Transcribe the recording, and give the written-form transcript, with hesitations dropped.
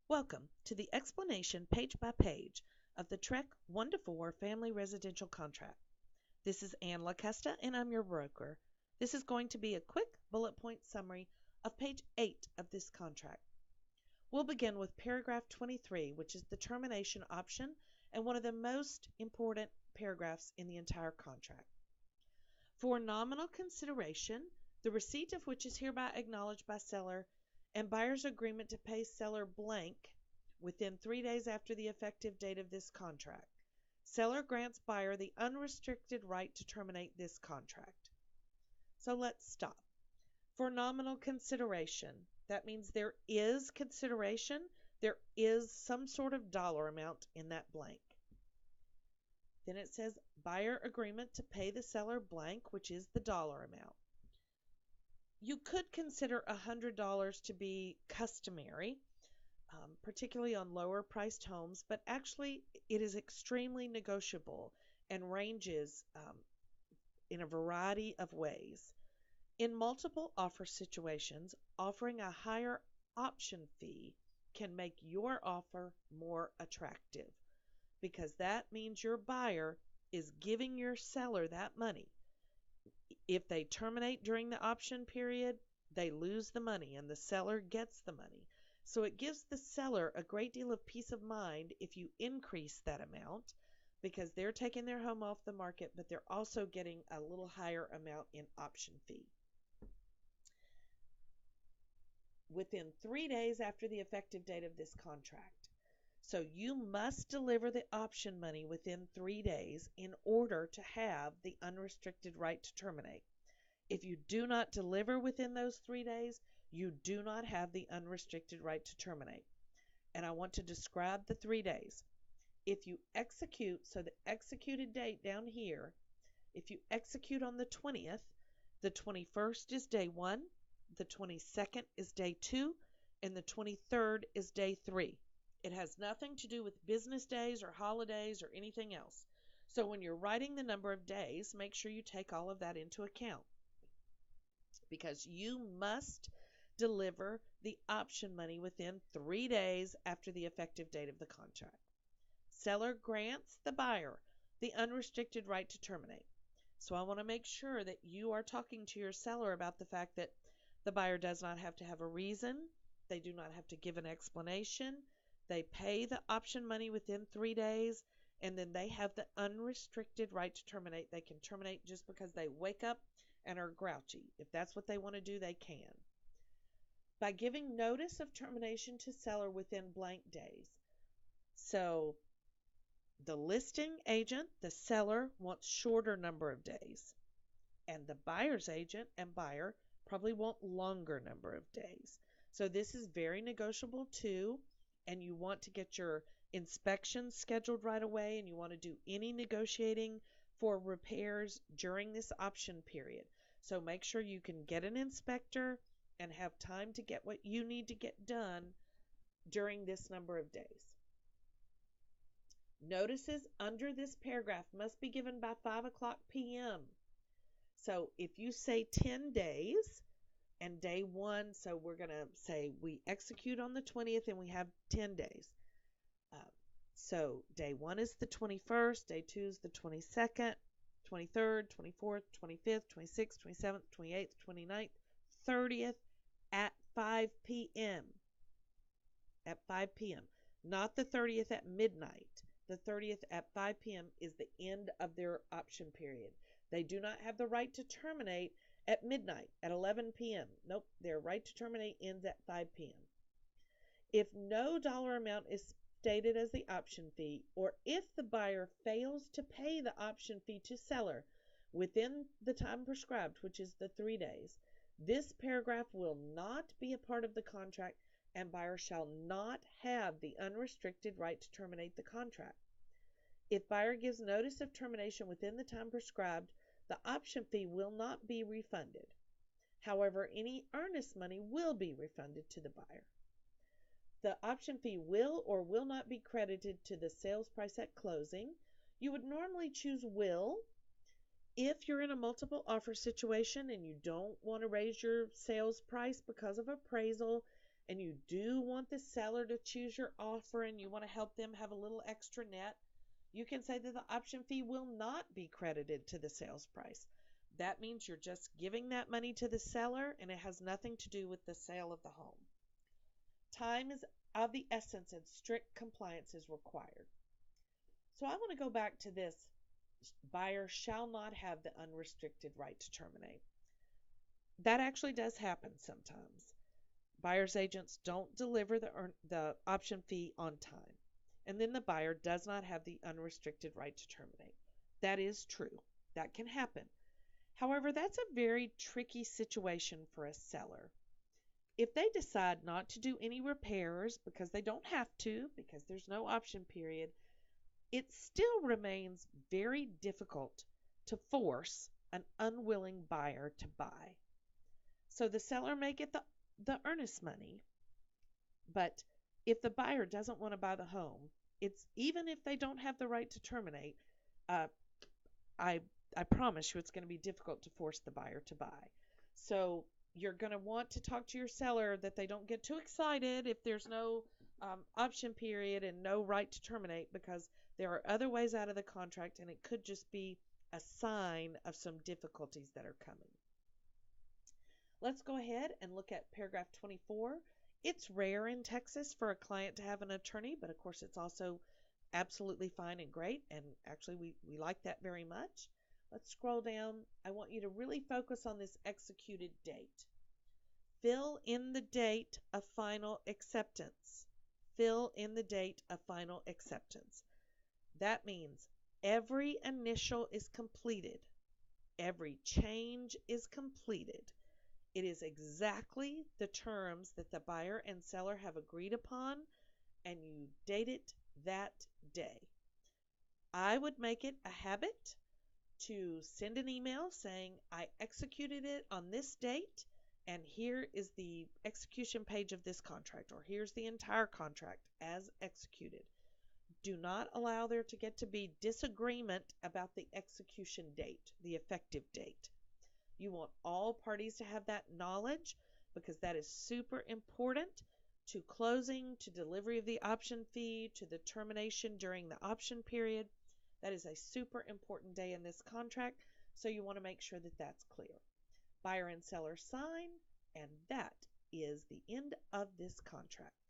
Welcome to the explanation page by page of the TREC 1 to 4 Family Residential Contract. This is Ann LaCasta and I'm your broker. This is going to be a quick bullet point summary of page 8 of this contract. We'll begin with paragraph 23, which is the termination option and one of the most important paragraphs in the entire contract. For nominal consideration, the receipt of which is hereby acknowledged by seller and buyer's agreement to pay seller blank within 3 days after the effective date of this contract. Seller grants buyer the unrestricted right to terminate this contract. So let's stop. For nominal consideration, that means there is consideration, there is some sort of dollar amount in that blank. Then it says buyer agreement to pay the seller blank, which is the dollar amount. You could consider $100 to be customary, particularly on lower priced homes, but actually it is extremely negotiable and ranges in a variety of ways. In multiple offer situations, offering a higher option fee can make your offer more attractive because that means your buyer is giving your seller that money. If they terminate during the option period, they lose the money and the seller gets the money. So it gives the seller a great deal of peace of mind if you increase that amount because they're taking their home off the market, but they're also getting a little higher amount in option fee. Within 3 days after the effective date of this contract. So you must deliver the option money within 3 days in order to have the unrestricted right to terminate. If you do not deliver within those 3 days, you do not have the unrestricted right to terminate. And I want to describe the 3 days. If you execute, so the executed date down here, if you execute on the 20th, the 21st is day 1, the 22nd is day 2, and the 23rd is day 3. It has nothing to do with business days or holidays or anything else. So when you're writing the number of days, make sure you take all of that into account because you must deliver the option money within 3 days after the effective date of the contract. Seller grants the buyer the unrestricted right to terminate. So I want to make sure that you are talking to your seller about the fact that the buyer does not have to have a reason. They do not have to give an explanation. They pay the option money within 3 days, and then they have the unrestricted right to terminate. They can terminate just because they wake up and are grouchy. If that's what they want to do, they can. By giving notice of termination to seller within blank days. So the listing agent, the seller, wants shorter number of days, and the buyer's agent and buyer probably want longer number of days. So this is very negotiable too. And you want to get your inspections scheduled right away, and you want to do any negotiating for repairs during this option period. So make sure you can get an inspector and have time to get what you need to get done during this number of days. Notices under this paragraph must be given by 5:00 p.m. So if you say 10 days, and day 1, so we're going to say we execute on the 20th and we have 10 days. So day 1 is the 21st, day 2 is the 22nd, 23rd, 24th, 25th, 26th, 27th, 28th, 29th, 30th at 5 p.m. At 5 p.m. Not the 30th at midnight. The 30th at 5 p.m. is the end of their option period. They do not have the right to terminate at midnight, at 11 p.m. Nope, their right to terminate ends at 5 p.m. If no dollar amount is stated as the option fee, or if the buyer fails to pay the option fee to seller within the time prescribed, which is the 3 days, this paragraph will not be a part of the contract and buyer shall not have the unrestricted right to terminate the contract. If buyer gives notice of termination within the time prescribed, the option fee will not be refunded. However, any earnest money will be refunded to the buyer. The option fee will or will not be credited to the sales price at closing. You would normally choose will if you're in a multiple offer situation and you don't want to raise your sales price because of appraisal and you do want the seller to choose your offer and you want to help them have a little extra net, you can say that the option fee will not be credited to the sales price. That means you're just giving that money to the seller and it has nothing to do with the sale of the home. Time is of the essence and strict compliance is required. So I want to go back to this. Buyer shall not have the unrestricted right to terminate. That actually does happen sometimes. Buyer's agents don't deliver the option fee on time, and then the buyer does not have the unrestricted right to terminate. That is true. That can happen. However, that's a very tricky situation for a seller. If they decide not to do any repairs because they don't have to, because there's no option period, it still remains very difficult to force an unwilling buyer to buy. So the seller may get the earnest money, but if the buyer doesn't want to buy the home, it's even if they don't have the right to terminate, uh, I I promise you it's going to be difficult to force the buyer to buy. So you're going to want to talk to your seller that they don't get too excited if there's no option period and no right to terminate, because there are other ways out of the contract and it could just be a sign of some difficulties that are coming. Let's go ahead and look at paragraph 24. It's rare in Texas for a client to have an attorney, but of course it's also absolutely fine and great, and actually we like that very much. Let's scroll down. I want you to really focus on this executed date. Fill in the date of final acceptance. Fill in the date of final acceptance. That means every initial is completed. Every change is completed. It is exactly the terms that the buyer and seller have agreed upon, and you date it that day. I would make it a habit to send an email saying, I executed it on this date, and here is the execution page of this contract, or here's the entire contract as executed. Do not allow there to get to be disagreement about the execution date, the effective date. You want all parties to have that knowledge, because that is super important to closing, to delivery of the option fee, to the termination during the option period. That is a super important day in this contract, so you want to make sure that that's clear. Buyer and seller sign, and that is the end of this contract.